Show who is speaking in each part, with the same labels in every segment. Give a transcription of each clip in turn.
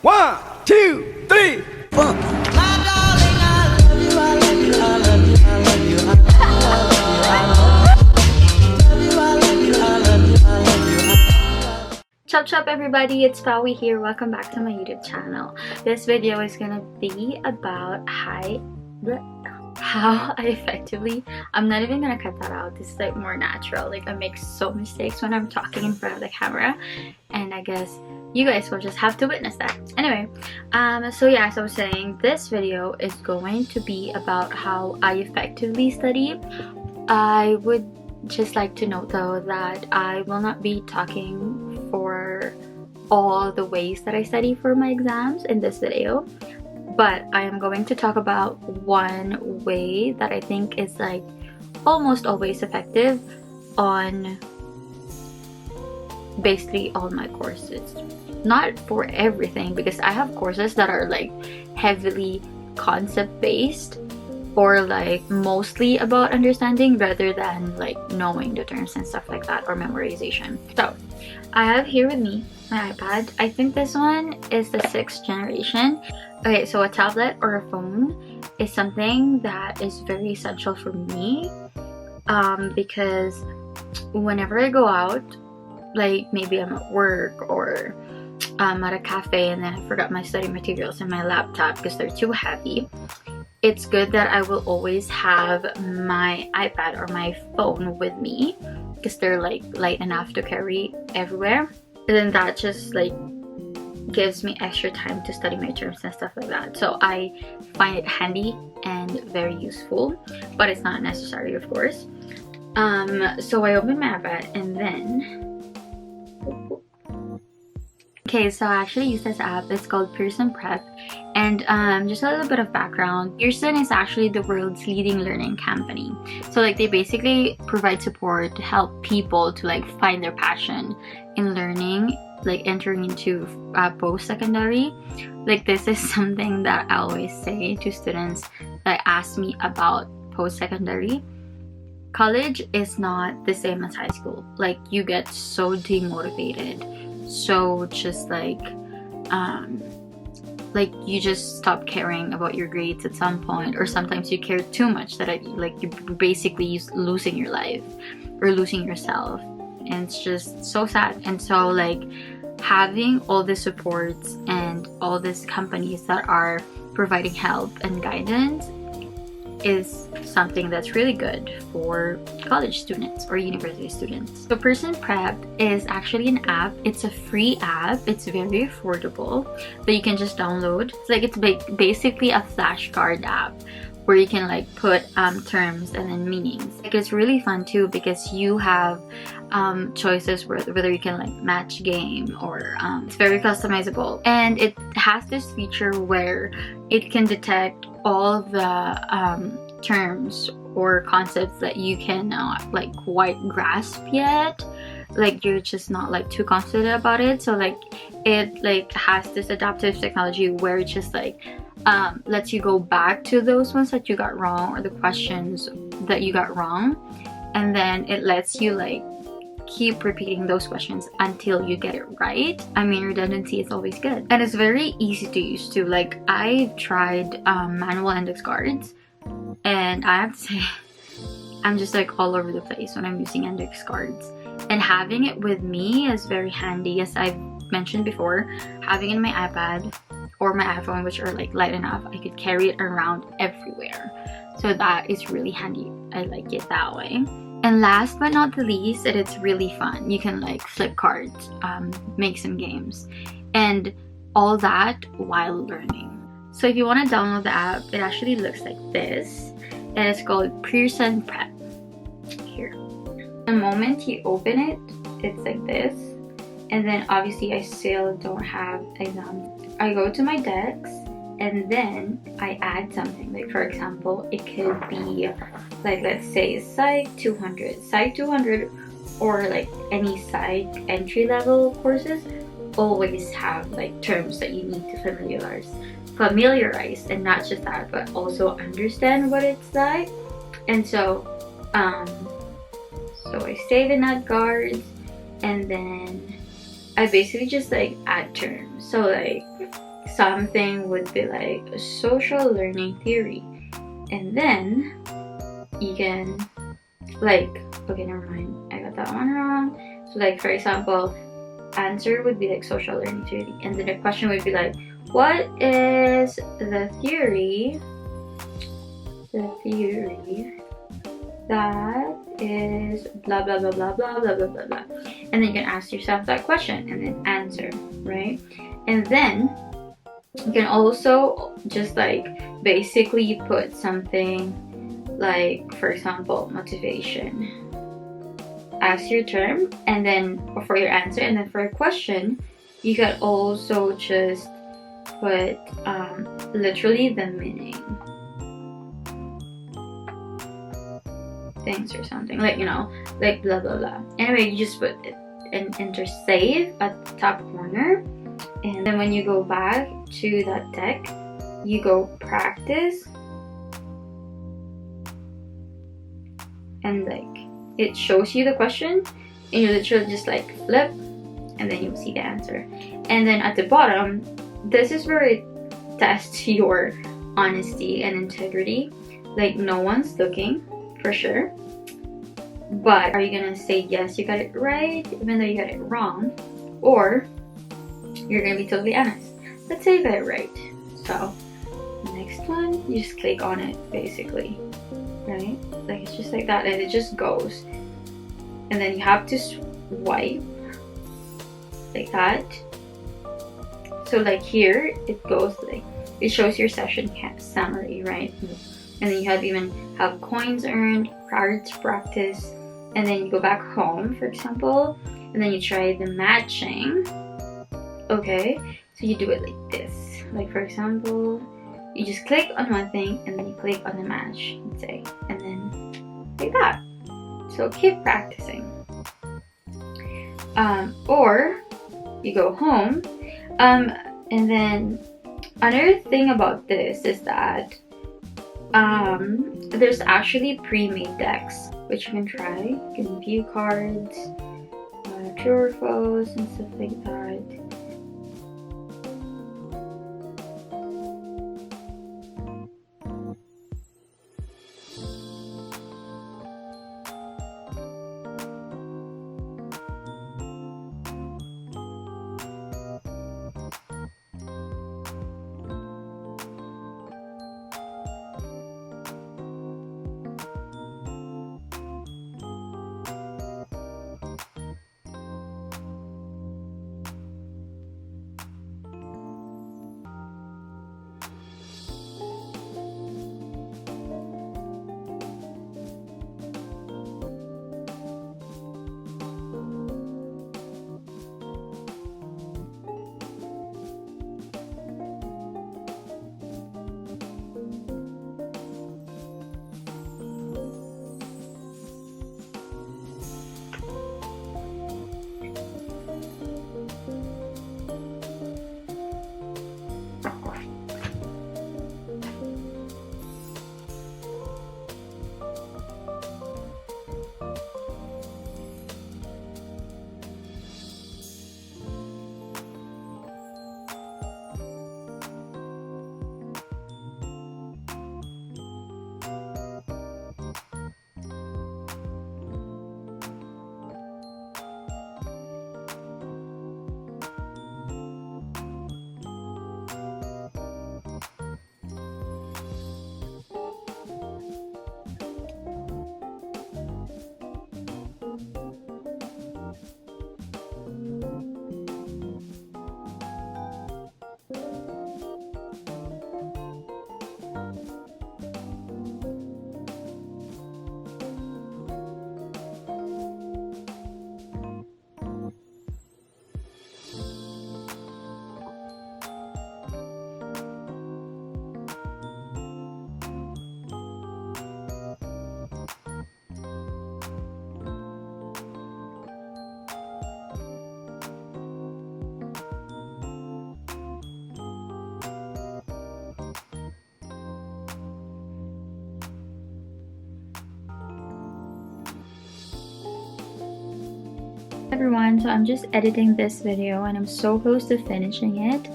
Speaker 1: 1, 2, 3, 4.
Speaker 2: Chop chop everybody, it's Pawi here. Welcome back to my YouTube channel. This video is gonna be about how I effectively, I'm not even gonna cut that out. This is like more natural. Like I make so mistakes when I'm talking in front of the camera, and I guess you guys will just have to witness that. Anyway, so yeah, as I was saying, this video is going to be about how I effectively study. I would just like to note though that I will not be talking for all the ways that I study for my exams in this video, but I am going to talk about one way that I think is like almost always effective on basically all my courses. Not for everything, because I have courses that are like heavily concept based or like mostly about understanding rather than like knowing the terms and stuff like that, or memorization. So I have here with me my iPad. I think this one is the 6th generation. Okay, so a tablet or a phone is something that is very essential for me, because whenever I go out, like maybe I'm at work or at a cafe and then I forgot my study materials in my laptop because they're too heavy, it's good that I will always have my iPad or my phone with me because they're like light enough to carry everywhere, and then that just like gives me extra time to study my terms and stuff like that. So I find it handy and very useful, but it's not necessary, of course. So I open my iPad and then okay, so I actually use this app. It's called Pearson Prep, and just a little bit of background. Pearson is actually the world's leading learning company. So like they basically provide support to help people to like find their passion in learning, like entering into post-secondary. Like this is something that I always say to students that ask me about post-secondary. College is not the same as high school. Like you get so demotivated, so just like you just stop caring about your grades at some point, or sometimes you care too much that like you're basically losing your life or losing yourself, and it's just so sad. And so like having all the supports and all these companies that are providing help and guidance is something that's really good for college students or university students. So Pearson Prep is actually an app. It's a free app. It's very affordable that you can just download. It's like it's basically a flashcard app where you can like put terms and then meanings. Like it's really fun too because you have choices whether you can like match game, or it's very customizable, and it has this feature where it can detect all the terms or concepts that you cannot like quite grasp yet, like you're just not like too confident about it. So like it like has this adaptive technology where it just like lets you go back to those ones that you got wrong, or the questions that you got wrong, and then it lets you like keep repeating those questions until you get it right. I mean, redundancy is always good, and it's very easy to use too. Like I've tried manual index cards, and I have to say I'm just like all over the place when I'm using index cards, and having it with me is very handy. As I've mentioned before, having it in my iPad or my iPhone, which are like light enough, I could carry it around everywhere. So that is really handy. I like it that way. And last but not the least, it's really fun. You can like flip cards, make some games, and all that while learning. So if you want to download the app, it actually looks like this, and it's called Pearson Prep. Here. The moment you open it, it's like this, and then obviously I still don't have exams. I go to my decks, and then I add something. Like for example, it could be like, let's say Psych 200. Psych 200 or like any Psych entry level courses always have like terms that you need to familiarize, and not just that, but also understand what it's like. And so so I save in that cards, and then I basically just like add terms. So like something would be like a social learning theory, and then you can like, okay, never mind, I got that one wrong. So like, for example, answer would be like social learning theory, and then the question would be like, what is the theory that is blah blah blah blah blah blah blah blah blah, and then you can ask yourself that question and then answer, right? And then you can also just like basically put something like, for example, motivation as your term, and then for your answer, and then for a question you could also just put literally the meaning things or something, like, you know, like blah blah blah. Anyway, you just put it and enter save at the top corner, and then when you go back to that deck, you go practice, and like it shows you the question, and you literally just like flip, and then you'll see the answer. And then at the bottom, this is where it tests your honesty and integrity. Like, no one's looking, for sure, but are you gonna say yes, you got it right even though you got it wrong, or you're gonna be totally honest? Let's say you got it right. So next one, you just click on it basically, right? Like, it's just like that, and it just goes, and then you have to swipe like that. So like here it goes, like it shows your session summary, right? And then you have coins earned, prior to practice, and then you go back home, for example, and then you try the matching. Okay, so you do it like this. Like, for example, you just click on one thing and then you click on the match, let's say, and then like that. So keep practicing. Or you go home, and then another thing about this is that there's actually pre-made decks which you can try. You can view cards, true or false, and stuff like that. everyone. So I'm just editing this video and I'm so close to finishing it.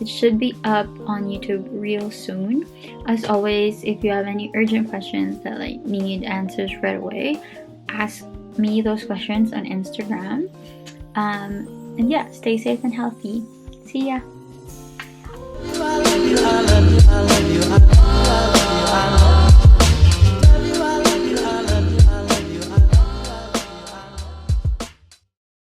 Speaker 2: It should be up on YouTube real soon. As always, if you have any urgent questions that like need answers right away, ask me those questions on Instagram. And yeah, stay safe and healthy. See ya.